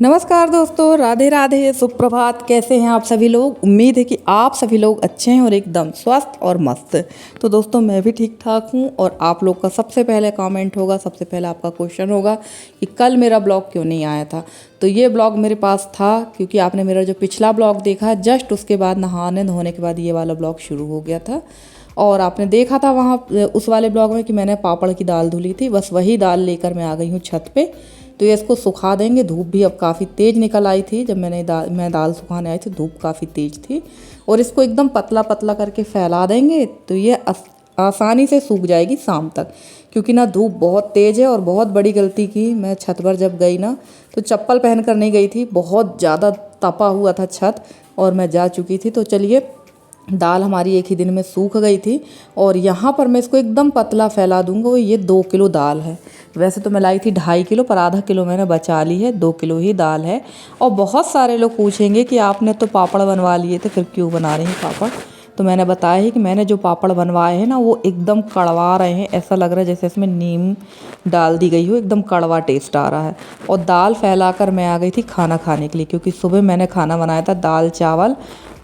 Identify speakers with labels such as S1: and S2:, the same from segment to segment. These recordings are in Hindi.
S1: नमस्कार दोस्तों, राधे राधे, सुप्रभात। कैसे हैं आप सभी लोग? उम्मीद है कि आप सभी लोग अच्छे हैं और एकदम स्वस्थ और मस्त। तो दोस्तों, मैं भी ठीक ठाक हूं और आप लोग का सबसे पहले कमेंट होगा, सबसे पहले आपका क्वेश्चन होगा कि कल मेरा ब्लॉग क्यों नहीं आया था। तो ये ब्लॉग मेरे पास था क्योंकि आपने मेरा जो पिछला ब्लॉग देखा, जस्ट उसके बाद नहाने धोने के बाद ये वाला ब्लॉग शुरू हो गया था। और आपने देखा था वहाँ उस वाले ब्लॉग में कि मैंने पापड़ की दाल धुली थी। बस वही दाल लेकर मैं आ गई हूँ छत पे। तो ये इसको सुखा देंगे। धूप भी अब काफ़ी तेज़ निकल आई थी। जब मैं दाल सुखाने आई थी, धूप काफ़ी तेज़ थी। और इसको एकदम पतला पतला करके फैला देंगे तो ये आसानी से सूख जाएगी शाम तक। क्योंकि ना धूप बहुत तेज़ है। और बहुत बड़ी गलती की, मैं छत पर जब गई ना तो चप्पल पहन कर नहीं गई थी। बहुत ज़्यादा तपा हुआ था छत और मैं जा चुकी थी। तो चलिए, दाल हमारी एक ही दिन में सूख गई थी। और यहाँ पर मैं इसको एकदम पतला फैला दूंगा। वो ये 2 किलो दाल है। वैसे तो मैं लाई थी 2.5 किलो, पर आधा किलो मैंने बचा ली है। 2 किलो ही दाल है। और बहुत सारे लोग पूछेंगे कि आपने तो पापड़ बनवा लिए थे, फिर क्यों बना रही हैं पापड़। तो मैंने बताया है कि मैंने जो पापड़ बनवाए हैं ना, वो एकदम कड़वा रहे हैं। ऐसा लग रहा है जैसे इसमें नीम डाल दी गई हो। एकदम कड़वा टेस्ट आ रहा है। और दाल फैलाकर मैं आ गई थी खाना खाने के लिए, क्योंकि सुबह मैंने खाना बनाया था दाल चावल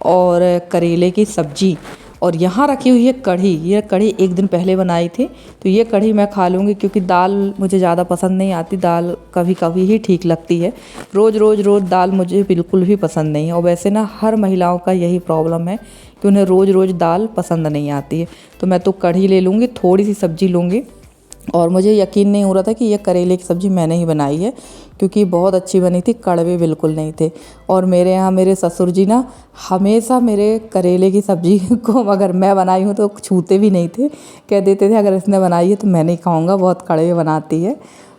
S1: और करेले की सब्जी। और यहाँ रखी हुई है कढ़ी। ये कढ़ी एक दिन पहले बनाई थी। तो ये कढ़ी मैं खा लूँगी, क्योंकि दाल मुझे ज़्यादा पसंद नहीं आती। दाल कभी कभी ही ठीक लगती है। रोज़ दाल मुझे बिल्कुल भी पसंद नहीं है। और वैसे ना हर महिलाओं का यही प्रॉब्लम है कि उन्हें रोज़ दाल पसंद नहीं आती है। तो मैं तो कढ़ी ले लूँगी, थोड़ी सी सब्ज़ी लूँगी। और मुझे यकीन नहीं हो रहा था कि ये करेले की सब्ज़ी मैंने ही बनाई है, क्योंकि बहुत अच्छी बनी थी। कड़वे बिल्कुल नहीं थे। और मेरे यहाँ मेरे ससुर जी ना हमेशा मेरे करेले की सब्ज़ी को अगर मैं बनाई हूँ तो छूते भी नहीं थे। कह देते थे अगर इसने बनाई है तो मैं नहीं खाऊँगा, बहुत कड़वे बनाती है।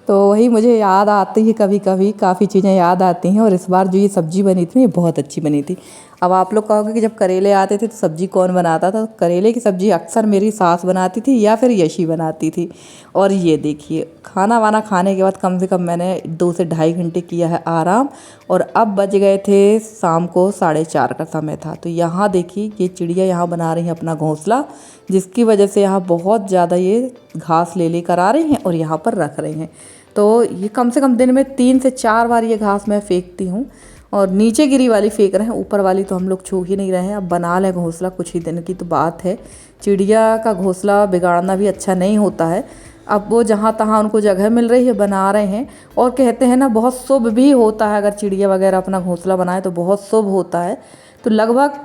S1: तो वही मुझे याद आती है, कभी कभी काफ़ी चीज़ें याद आती हैं। और इस बार जो ये सब्ज़ी बनी थी, ये बहुत अच्छी बनी थी। अब आप लोग कहोगे कि जब करेले आते थे तो सब्ज़ी कौन बनाता था। तो करेले की सब्ज़ी अक्सर मेरी सास बनाती थी या फिर यशी बनाती थी। और ये देखिए, खाना वाना खाने के बाद कम से कम मैंने 2 से ढाई घंटे किया है आराम। और अब बज गए थे शाम को 4:30 का समय था। तो यहाँ देखिए, ये चिड़िया यहाँ बना रही हैं अपना घोंसला, जिसकी वजह से यहाँ बहुत ज़्यादा ये घास ले कर आ रही हैं और यहाँ पर रख रही हैं। तो ये कम से कम दिन में 3 से 4 बार ये घास मैं फेंकती हूँ। और नीचे गिरी वाली फेंक रहे हैं, ऊपर वाली तो हम लोग छू ही नहीं रहे हैं। अब बना लें घोंसला, कुछ ही दिन की तो बात है। चिड़िया का घोंसला बिगाड़ना भी अच्छा नहीं होता है। अब वो जहाँ तहाँ उनको जगह मिल रही है, बना रहे हैं। और कहते हैं ना, बहुत शुभ भी होता है अगर चिड़िया वगैरह अपना घोंसला बनाए तो बहुत शुभ होता है। तो लगभग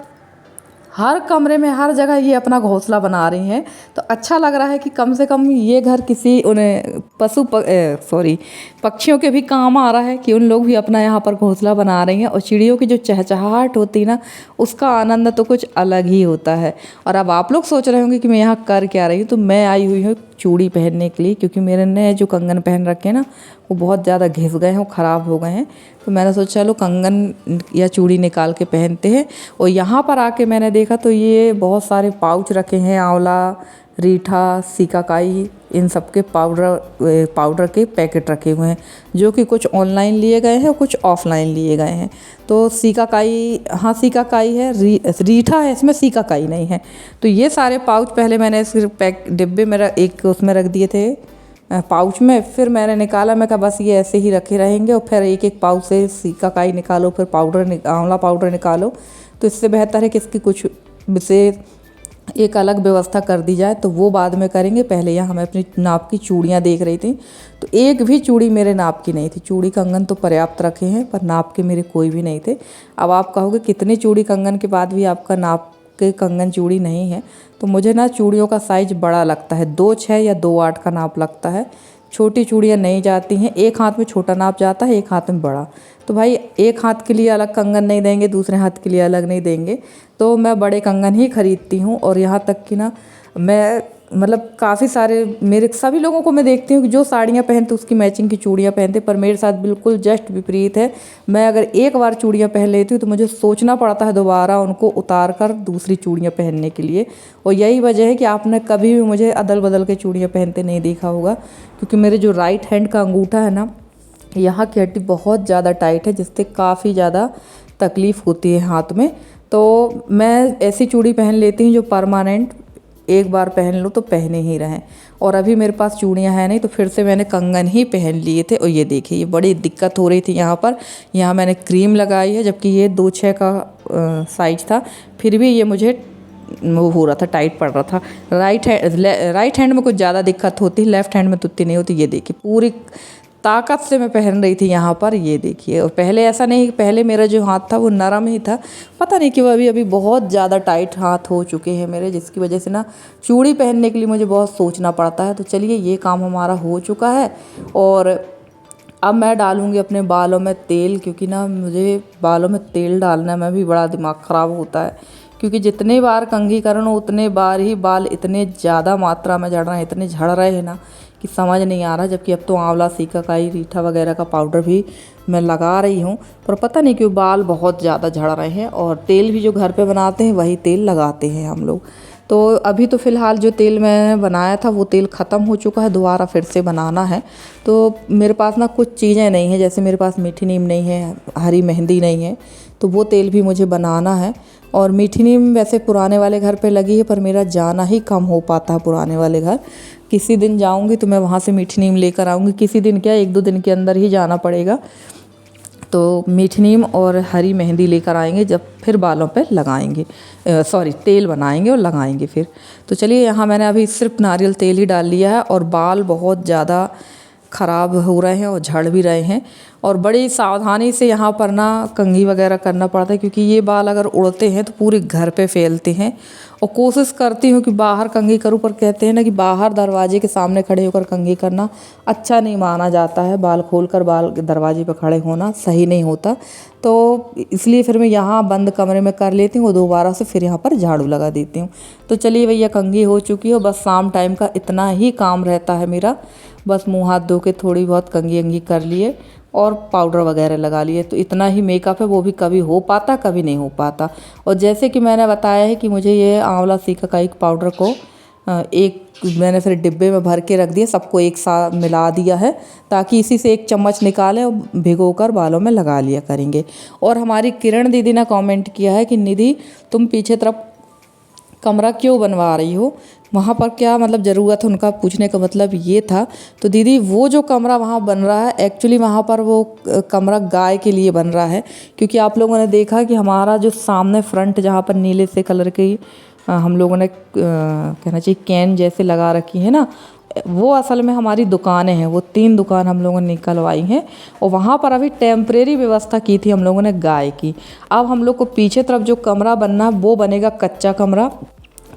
S1: हर कमरे में, हर जगह ये अपना घोंसला बना रही हैं। तो अच्छा लग रहा है कि कम से कम ये घर किसी उन्हें पक्षियों के भी काम आ रहा है, कि उन लोग भी अपना यहाँ पर घोंसला बना रही हैं। और चिड़ियों की जो चहचहाहट होती है ना, उसका आनंद तो कुछ अलग ही होता है। और अब आप लोग सोच रहे होंगे कि मैं यहाँ कर क्या रही हूँ। तो मैं आई हुई हूँ चूड़ी पहनने के लिए, क्योंकि मेरे ने जो कंगन पहन रखे हैं ना, वो बहुत ज़्यादा घिस गए हैं और ख़राब हो गए हैं। तो मैंने सोचा चलो कंगन या चूड़ी निकाल के पहनते हैं। और यहाँ पर आके मैंने देखा तो ये बहुत सारे पाउच रखे हैं। आंवला, रीठा, सीकाकाई, इन सब के पाउडर के पैकेट रखे हुए हैं, जो कि कुछ ऑनलाइन लिए गए हैं और कुछ ऑफलाइन लिए गए हैं। तो सीकाकाई, हाँ सीकाकाई है, रीठा है, इसमें सीकाकाई नहीं है। तो ये सारे पाउच पहले मैंने इस डिब्बे में एक उसमें रख दिए थे पाउच में। फिर मैंने निकाला, मैं कहा बस ये ऐसे ही रखे रहेंगे। और फिर एक एक पाउच से सीकाकाई निकालो, फिर आंवला पाउडर निकालो। तो इससे बेहतर है कि इसकी कुछ से एक अलग व्यवस्था कर दी जाए। तो वो बाद में करेंगे। पहले यहाँ मैं अपनी नाप की चूड़ियाँ देख रही थी, तो एक भी चूड़ी मेरे नाप की नहीं थी। चूड़ी कंगन तो पर्याप्त रखे हैं, पर नाप के मेरे कोई भी नहीं थे। अब आप कहोगे कितने चूड़ी कंगन के बाद भी आपका नाप के कंगन चूड़ी नहीं है। तो मुझे ना चूड़ियों का साइज़ बड़ा लगता है, 2.6 या 2.8 का नाप लगता है। छोटी चूड़ियाँ नहीं जाती हैं। एक हाथ में छोटा नाप जाता है, एक हाथ में बड़ा। तो भाई एक हाथ के लिए अलग कंगन नहीं देंगे, दूसरे हाथ के लिए अलग नहीं देंगे। तो मैं बड़े कंगन ही खरीदती हूँ। और यहाँ तक कि ना, मैं मतलब काफ़ी सारे मेरे सभी लोगों को मैं देखती हूँ कि जो साड़ियाँ पहनते उसकी मैचिंग की चूड़ियाँ पहनते, पर मेरे साथ बिल्कुल जस्ट विपरीत है। मैं अगर एक बार चूड़ियाँ पहन लेती हूँ तो मुझे सोचना पड़ता है दोबारा उनको उतार कर दूसरी चूड़ियाँ पहनने के लिए। और यही वजह है कि आपने कभी भी मुझे अदल बदल के चूड़ियाँ पहनते नहीं देखा होगा, क्योंकि मेरे जो राइट हैंड का अंगूठा है ना, यहाँ की हड्डी बहुत ज़्यादा टाइट है, जिससे काफ़ी ज़्यादा तकलीफ़ होती है हाथ में। तो मैं ऐसी चूड़ी पहन लेती हूँ जो परमानेंट एक बार पहन लो तो पहने ही रहें। और अभी मेरे पास चूड़ियाँ हैं नहीं, तो फिर से मैंने कंगन ही पहन लिए थे। और ये देखिए, ये बड़ी दिक्कत हो रही थी यहाँ पर। यहाँ मैंने क्रीम लगाई है, जबकि ये 2-6 का साइज था, फिर भी ये मुझे वो हो रहा था, टाइट पड़ रहा था। राइट हैंड में कुछ ज़्यादा दिक्कत होती, लेफ़्ट हैंड में तो उतनी नहीं होती। ये देखिए, पूरी ताकत से मैं पहन रही थी यहाँ पर, ये देखिए। और पहले ऐसा नहीं, पहले मेरा जो हाथ था वो नरम ही था, पता नहीं क्यों अभी अभी बहुत ज़्यादा टाइट हाथ हो चुके हैं मेरे, जिसकी वजह से ना चूड़ी पहनने के लिए मुझे बहुत सोचना पड़ता है। तो चलिए, ये काम हमारा हो चुका है। और अब मैं डालूँगी अपने बालों में तेल, क्योंकि ना मुझे बालों में तेल डालने में भी बड़ा दिमाग ख़राब होता है, क्योंकि जितने बार कंघीकरण हो उतने बार ही बाल इतने ज़्यादा मात्रा में झड़ रहे हैं, इतने झड़ रहे हैं ना कि समझ नहीं आ रहा। जबकि अब तो आंवला, सीकाकाई, रीठा वगैरह का पाउडर भी मैं लगा रही हूँ, पर पता नहीं क्यों बाल बहुत ज़्यादा झड़ रहे हैं। और तेल भी जो घर पे बनाते हैं वही तेल लगाते हैं हम लोग। तो अभी तो फ़िलहाल जो तेल मैंने बनाया था वो तेल ख़त्म हो चुका है, दोबारा फिर से बनाना है। तो मेरे पास ना कुछ चीज़ें नहीं हैं, जैसे मेरे पास मीठी नीम नहीं है, हरी मेहंदी नहीं है, तो वो तेल भी मुझे बनाना है। और मीठी नीम वैसे पुराने वाले घर पे लगी है, पर मेरा जाना ही कम हो पाता है पुराने वाले घर। किसी दिन जाऊंगी तो मैं वहाँ से मीठी नीम लेकर आऊँगी, किसी दिन क्या, 1-2 दिन के अंदर ही जाना पड़ेगा। तो मीठी नीम और हरी मेहंदी लेकर आएंगे, जब फिर बालों पे लगाएंगे, तेल बनाएंगे और लगाएंगे फिर। तो चलिए, यहाँ मैंने अभी सिर्फ नारियल तेल ही डाल लिया है, और बाल बहुत ज़्यादा ख़राब हो रहे हैं और झड़ भी रहे हैं। और बड़ी सावधानी से यहाँ पर ना कंघी वगैरह करना पड़ता है, क्योंकि ये बाल अगर उड़ते हैं तो पूरे घर पे फैलते हैं। और कोशिश करती हूँ कि बाहर कंघी करूँ, पर कहते हैं ना कि बाहर दरवाजे के सामने खड़े होकर कंघी करना अच्छा नहीं माना जाता है, बाल खोलकर बाल दरवाजे पर खड़े होना सही नहीं होता। तो इसलिए फिर मैं यहाँ बंद कमरे में कर लेती हूँ और दोबारा से फिर यहाँ पर झाड़ू लगा देती हूँ। तो चलिए भैया, कंघी हो चुकी है, बस शाम टाइम का इतना ही काम रहता है मेरा। बस मुँह हाथ धो के थोड़ी बहुत कंघी अंघी कर लिए और पाउडर वगैरह लगा लिए, तो इतना ही मेकअप है, वो भी कभी हो पाता कभी नहीं हो पाता। और जैसे कि मैंने बताया है कि मुझे ये आंवला सीकाकाई पाउडर को एक मैंने फिर डिब्बे में भर के रख दिया, सबको एक साथ मिला दिया है, ताकि इसी से 1 चम्मच निकालें और भिगोकर बालों में लगा लिया करेंगे। और हमारी किरण दीदी ने कमेंट किया है कि निधि, तुम पीछे तरफ कमरा क्यों बनवा रही हो, वहाँ पर क्या मतलब ज़रूरत है, उनका पूछने का मतलब ये था। तो दीदी, वो जो कमरा वहाँ बन रहा है, एक्चुअली वहाँ पर वो कमरा गाय के लिए बन रहा है। क्योंकि आप लोगों ने देखा कि हमारा जो सामने फ्रंट, जहाँ पर नीले से कलर की हम लोगों ने कहना चाहिए कैन जैसे लगा रखी है ना, वो असल में हमारी दुकानें हैं। वो 3 दुकान हम लोगों ने निकलवाई हैं, और वहाँ पर अभी टेम्परेरी व्यवस्था की थी हम लोगों ने गाय की। अब हम लोग को पीछे तरफ जो कमरा बनना, वो बनेगा कच्चा कमरा,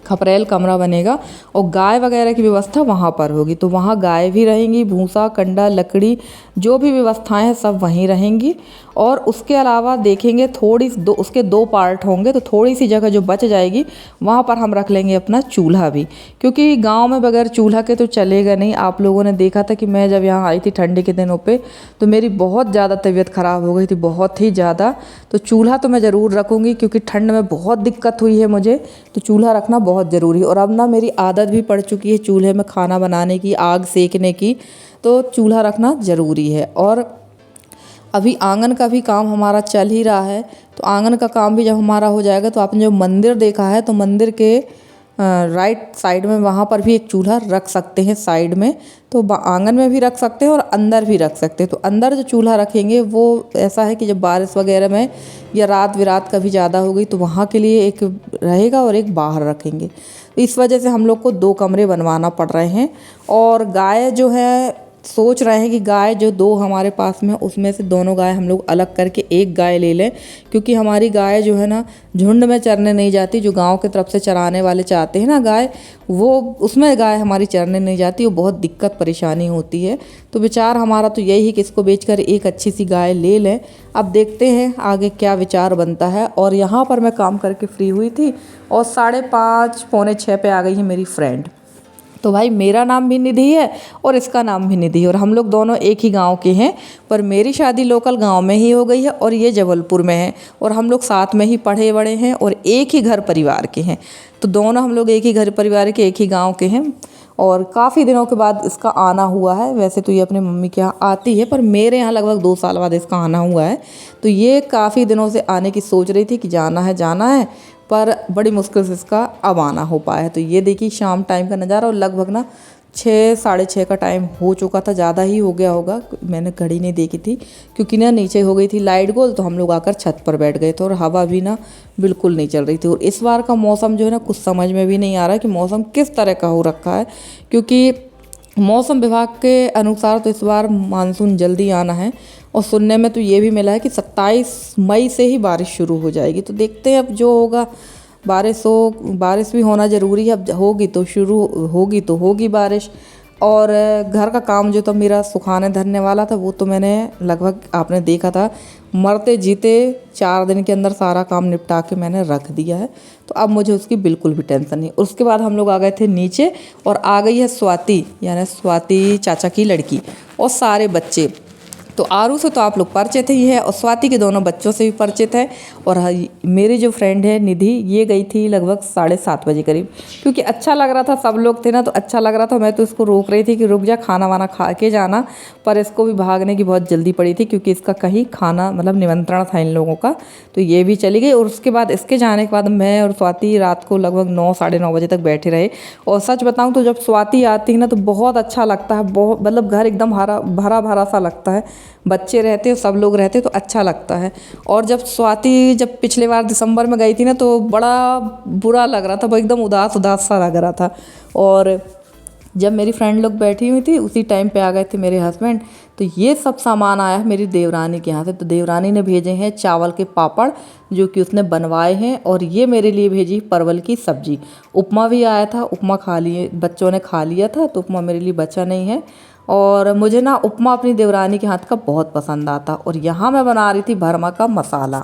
S1: खपरेल कमरा बनेगा, और गाय वगैरह की व्यवस्था वहाँ पर होगी। तो वहाँ गाय भी रहेंगी, भूसा, कंडा, लकड़ी, जो भी व्यवस्थाएं हैं सब वहीं रहेंगी। और उसके अलावा देखेंगे उसके 2 पार्ट होंगे, तो थोड़ी सी जगह जो बच जाएगी वहाँ पर हम रख लेंगे अपना चूल्हा भी, क्योंकि गांव में बगैर चूल्हा के तो चलेगा नहीं। आप लोगों ने देखा था कि मैं जब यहाँ आई थी ठंडी के दिनों पे, तो मेरी बहुत ज़्यादा तबीयत ख़राब हो गई थी, बहुत ही ज़्यादा। तो चूल्हा तो मैं ज़रूर रखूँगी, क्योंकि ठंड में बहुत दिक्कत हुई है मुझे, तो चूल्हा रखना बहुत ज़रूरी है। और अब ना मेरी आदत भी पड़ चुकी है चूल्हे में खाना बनाने की, आग सेकने की, तो चूल्हा रखना ज़रूरी है। और अभी आंगन का भी काम हमारा चल ही रहा है, तो आंगन का काम भी जब हमारा हो जाएगा, तो आपने जो मंदिर देखा है, तो मंदिर के राइट साइड में वहाँ पर भी एक चूल्हा रख सकते हैं साइड में। तो आंगन में भी रख सकते हैं और अंदर भी रख सकते हैं। तो अंदर जो चूल्हा रखेंगे वो ऐसा है कि जब बारिश वगैरह में या रात विरात कभी ज़्यादा हो गई, तो वहाँ के लिए एक रहेगा और एक बाहर रखेंगे। तो इस वजह से हम लोग को 2 कमरे बनवाना पड़ रहे हैं। और गाय जो है, सोच रहे हैं कि गाय जो 2 हमारे पास में, उसमें से दोनों गाय हम लोग अलग करके एक गाय ले लें, क्योंकि हमारी गाय जो है ना झुंड में चरने नहीं जाती। जो गांव की तरफ से चराने वाले चाहते हैं ना गाय, वो उसमें गाय हमारी चरने नहीं जाती, वो बहुत दिक्कत परेशानी होती है। तो विचार हमारा तो यही है कि इसको बेचकर एक अच्छी सी गाय ले लें। अब देखते हैं आगे क्या विचार बनता है। और यहाँ पर मैं काम करके फ्री हुई थी, और 5:30 पौने 6 पे आ गई है मेरी फ्रेंड। तो भाई, मेरा नाम भी निधि है और इसका नाम भी निधि है, और हम लोग दोनों एक ही गांव के हैं। पर मेरी शादी लोकल गांव में ही हो गई है, और ये जबलपुर में है, और हम लोग साथ में ही पढ़े बड़े हैं और एक ही घर परिवार के हैं। तो दोनों हम लोग एक ही घर परिवार के, एक ही गांव के हैं। और काफ़ी दिनों के बाद इसका आना हुआ है। वैसे तो ये अपने मम्मी के यहाँ आती है, पर मेरे यहाँ लगभग 2 साल बाद इसका आना हुआ है। तो ये काफ़ी दिनों से आने की सोच रही थी कि जाना है जाना है, पर बड़ी मुश्किल से इसका अब आना हो पाया है। तो ये देखिए शाम टाइम का नज़ारा, और लगभग ना 6 साढ़े 6 का टाइम हो चुका था, ज़्यादा ही हो गया होगा, मैंने घड़ी नहीं देखी थी क्योंकि ना नीचे हो गई थी लाइट गोल। तो हम लोग आकर छत पर बैठ गए थे और हवा भी ना बिल्कुल नहीं चल रही थी। और इस बार का मौसम जो है ना कुछ समझ में भी नहीं आ रहा कि मौसम किस तरह का हो रखा है, क्योंकि मौसम विभाग के अनुसार तो इस बार मानसून जल्दी आना है। और सुनने में तो ये भी मिला है कि 27 मई से ही बारिश शुरू हो जाएगी। तो देखते हैं अब जो होगा, बारिश भी होना ज़रूरी है। अब होगी तो शुरू होगी बारिश। और घर का काम जो तो मेरा सुखाने धरने वाला था वो तो मैंने लगभग आपने देखा था, मरते जीते 4 दिन के अंदर सारा काम निपटा के मैंने रख दिया है। तो अब मुझे उसकी बिल्कुल भी टेंशन नहीं। उसके बाद हम लोग आ गए थे नीचे, और आ गई है स्वाति, यानी स्वाति चाचा की लड़की और सारे बच्चे। तो आरू से तो आप लोग परिचित ही है, और स्वाति के दोनों बच्चों से भी परिचित है। और मेरी जो फ्रेंड है निधि, ये गई थी लगभग 7:30 बजे करीब, क्योंकि अच्छा लग रहा था, सब लोग थे ना तो अच्छा लग रहा था। मैं तो इसको रोक रही थी कि रुक जा, खाना वाना खा के जाना, पर इसको भी भागने की बहुत जल्दी पड़ी थी क्योंकि इसका कहीं खाना मतलब निमंत्रण था इन लोगों का। तो ये भी चली गई। और उसके बाद इसके जाने के बाद मैं और स्वाति रात को लगभग 9 साढ़े 9 बजे तक बैठे रहे। और सच बताऊँ तो जब स्वाति आती है ना तो बहुत अच्छा लगता है, बहुत मतलब घर एकदम भरा भरा सा लगता है। बच्चे रहते, सब लोग रहते तो अच्छा लगता है। और जब स्वाति जब पिछले बार दिसंबर में गई थी ना तो बड़ा बुरा लग रहा था, वो एकदम उदास उदास सा लग रहा था। और जब मेरी फ्रेंड लोग बैठी हुई थी उसी टाइम पे आ गए थे मेरे हस्बैंड। तो ये सब सामान आया है मेरी देवरानी के यहाँ से। तो देवरानी ने भेजे हैं चावल के पापड़ जो कि उसने बनवाए हैं, और ये मेरे लिए भेजी परवल की सब्जी। उपमा भी आया था, उपमा खा लिए, बच्चों ने खा लिया था, तो उपमा मेरे लिए बचा नहीं है। और मुझे ना उपमा अपनी देवरानी के हाथ का बहुत पसंद आता। और यहाँ मैं बना रही थी भरमा का मसाला,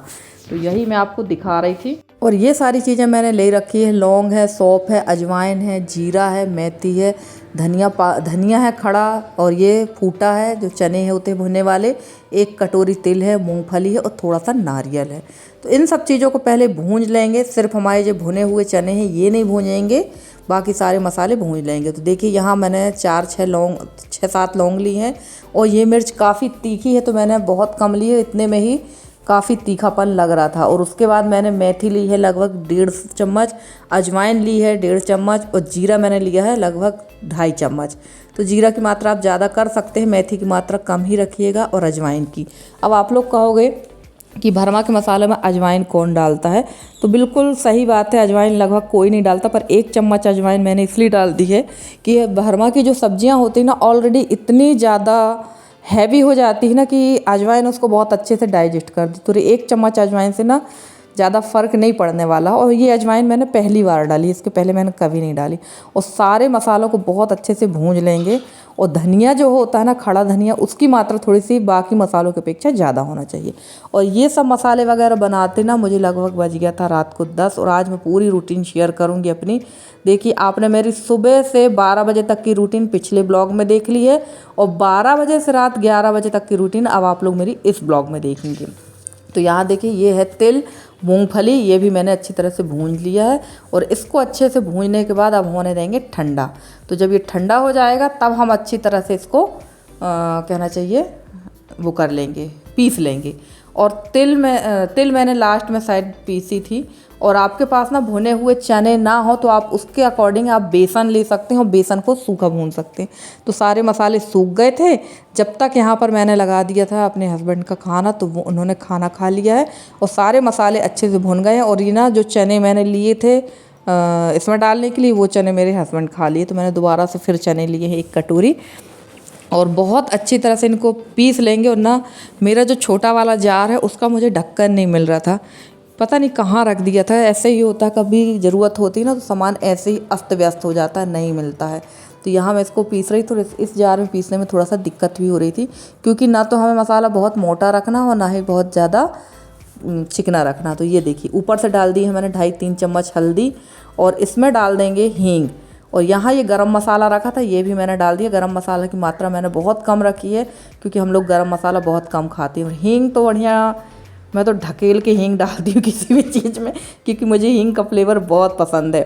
S1: तो यही मैं आपको दिखा रही थी। और ये सारी चीज़ें मैंने ले रखी है, लौंग है, सौंफ है, अजवाइन है, जीरा है, मेथी है, धनिया है खड़ा, और ये फूटा है जो चने होते हैं भुने वाले, 1 कटोरी तिल है, मूंगफली है और थोड़ा सा नारियल है। तो इन सब चीज़ों को पहले भूंज लेंगे। सिर्फ हमारे जो भुने हुए चने हैं ये नहीं भूंजेंगे, बाकी सारे मसाले भूंज लेंगे। तो देखिए यहाँ मैंने 6-7 लौंग ली हैं। और ये मिर्च काफ़ी तीखी है तो मैंने बहुत कम ली है, इतने में ही काफ़ी तीखापन लग रहा था। और उसके बाद मैंने मेथी ली है लगभग 1.5 चम्मच, अजवाइन ली है 1.5 चम्मच, और जीरा मैंने लिया है लगभग 2.5 चम्मच। तो जीरा की मात्रा आप ज़्यादा कर सकते हैं, मेथी की मात्रा कम ही रखिएगा, और अजवाइन की। अब आप लोग कहोगे कि भरमा के मसाले में अजवाइन कौन डालता है, तो बिल्कुल सही बात है, अजवाइन लगभग कोई नहीं डालता। पर 1 चम्मच अजवाइन मैंने इसलिए डाल दी है कि भरमा की जो सब्जियां होती हैं ना ऑलरेडी इतनी ज़्यादा हैवी हो जाती है ना कि अजवाइन उसको बहुत अच्छे से डाइजेस्ट कर दी। तो 1 चम्मच अजवाइन से ना ज़्यादा फ़र्क नहीं पड़ने वाला। और ये अजवाइन मैंने पहली बार डाली, इसके पहले मैंने कभी नहीं डाली। और सारे मसालों को बहुत अच्छे से भूंज लेंगे। और धनिया जो होता है ना, खड़ा धनिया, उसकी मात्रा थोड़ी सी बाकी मसालों की अपेक्षा ज़्यादा होना चाहिए। और ये सब मसाले वगैरह बनाते ना मुझे लगभग बज गया था रात को 10। और आज मैं पूरी रूटीन शेयर करूँगी अपनी। देखिए आपने मेरी सुबह से 12 बजे तक की रूटीन पिछले ब्लॉग में देख ली है, और 12 बजे से रात 11 बजे तक की रूटीन अब आप लोग मेरी इस ब्लॉग में देखेंगे। तो यहाँ देखिए ये है तिल, मूंगफली, ये भी मैंने अच्छी तरह से भूंज लिया है। और इसको अच्छे से भूंजने के बाद अब होने देंगे ठंडा। तो जब ये ठंडा हो जाएगा तब हम अच्छी तरह से इसको कहना चाहिए वो कर लेंगे, पीस लेंगे। और तिल मैंने लास्ट में शायद पीसी थी। और आपके पास ना भुने हुए चने ना हो तो आप उसके अकॉर्डिंग आप बेसन ले सकते हैं, और बेसन को सूखा भून सकते हैं। तो सारे मसाले सूख गए थे जब तक यहाँ पर मैंने लगा दिया था अपने हस्बैंड का खाना, तो वो उन्होंने खाना खा लिया है और सारे मसाले अच्छे से भुन गए हैं। और ये ना जो चने मैंने लिए थे इसमें डालने के लिए, वो चने मेरे हस्बैंड खा लिए, तो मैंने दोबारा से फिर चने लिए हैं 1 कटोरी। और बहुत अच्छी तरह से इनको पीस लेंगे। और ना मेरा जो छोटा वाला जार है उसका मुझे ढक्कन नहीं मिल रहा था, पता नहीं कहाँ रख दिया था। ऐसे ही होता है, कभी ज़रूरत होती है ना तो सामान ऐसे ही अस्त व्यस्त हो जाता है, नहीं मिलता है। तो यहाँ मैं इसको पीस रही थी। इस जार में पीसने में थोड़ा सा दिक्कत भी हो रही थी, क्योंकि ना तो हमें मसाला बहुत मोटा रखना और ना ही बहुत ज़्यादा चिकना रखना। तो ये देखिए ऊपर से डाल दी है मैंने 2.5-3 चम्मच हल्दी, और इसमें डाल देंगे हींग। और यहाँ ये गरम मसाला रखा था, ये भी मैंने डाल दिया। गरम मसाला की मात्रा मैंने बहुत कम रखी है, क्योंकि हम लोग गरम मसाला बहुत कम खाते हैं। और हींग तो बढ़िया, मैं तो ढकेल के हींग डालती हूँ किसी भी चीज़ में, क्योंकि मुझे हींग का फ्लेवर बहुत पसंद है।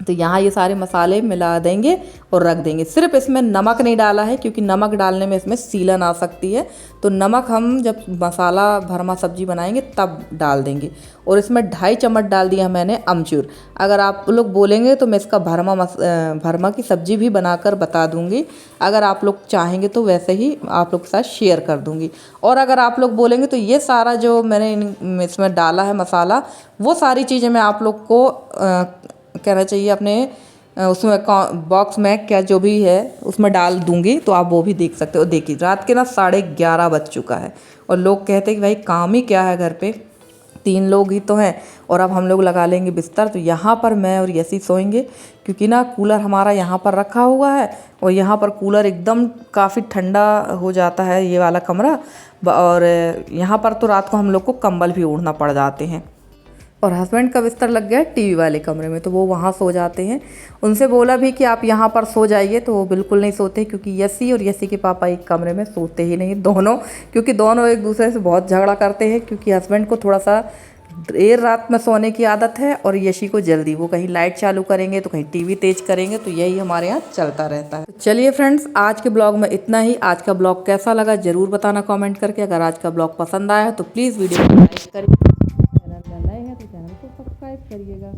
S1: तो यहाँ ये सारे मसाले मिला देंगे और रख देंगे। सिर्फ इसमें नमक नहीं डाला है क्योंकि नमक डालने में इसमें सीलन आ सकती है, तो नमक हम जब मसाला भरमा सब्जी बनाएंगे तब डाल देंगे। और इसमें 2.5 चम्मच डाल दिया मैंने अमचूर। अगर आप लोग बोलेंगे तो मैं इसका भरमा की सब्जी भी बनाकर बता दूंगी, अगर आप लोग चाहेंगे तो वैसे ही आप लोग के साथ शेयर कर दूंगी। और अगर आप लोग बोलेंगे तो ये सारा जो मैंने इसमें डाला है मसाला, वो सारी चीज़ें मैं आप लोग को कहना चाहिए अपने उसमें बॉक्स में क्या जो भी है उसमें डाल दूंगी, तो आप वो भी देख सकते हो। देखिए रात के ना 11:30 बज चुका है और लोग कहते हैं कि भाई काम ही क्या है, घर पे 3 लोग ही तो हैं और अब हम लोग लगा लेंगे बिस्तर। तो यहाँ पर मैं और यसी सोएंगे क्योंकि ना कूलर हमारा यहाँ पर रखा हुआ है और यहाँ पर कूलर एकदम काफ़ी ठंडा हो जाता है ये वाला कमरा, और यहाँ पर तो रात को हम लोग को कंबल भी ओढ़ना पड़ जाते हैं। और हस्बैंड का बिस्तर लग गया है टीवी वाले कमरे में, तो वो वहाँ सो जाते हैं। उनसे बोला भी कि आप यहाँ पर सो जाइए, तो वो बिल्कुल नहीं सोते क्योंकि यसी और यसी के पापा एक कमरे में सोते ही नहीं दोनों, क्योंकि दोनों एक दूसरे से बहुत झगड़ा करते हैं। क्योंकि हस्बैंड को थोड़ा सा देर रात में सोने की आदत है और यशी को जल्दी, वो कहीं लाइट चालू करेंगे तो कहीं टीवी तेज करेंगे, तो यही हमारे यहाँ चलता रहता है। चलिए फ्रेंड्स, आज के ब्लॉग में इतना ही। आज का ब्लॉग कैसा लगा ज़रूर बताना कमेंट करके। अगर आज का ब्लॉग पसंद आया तो प्लीज़ वीडियो को लाइक करिए, चैनल में नए हैं तो चैनल को सब्सक्राइब करिएगा।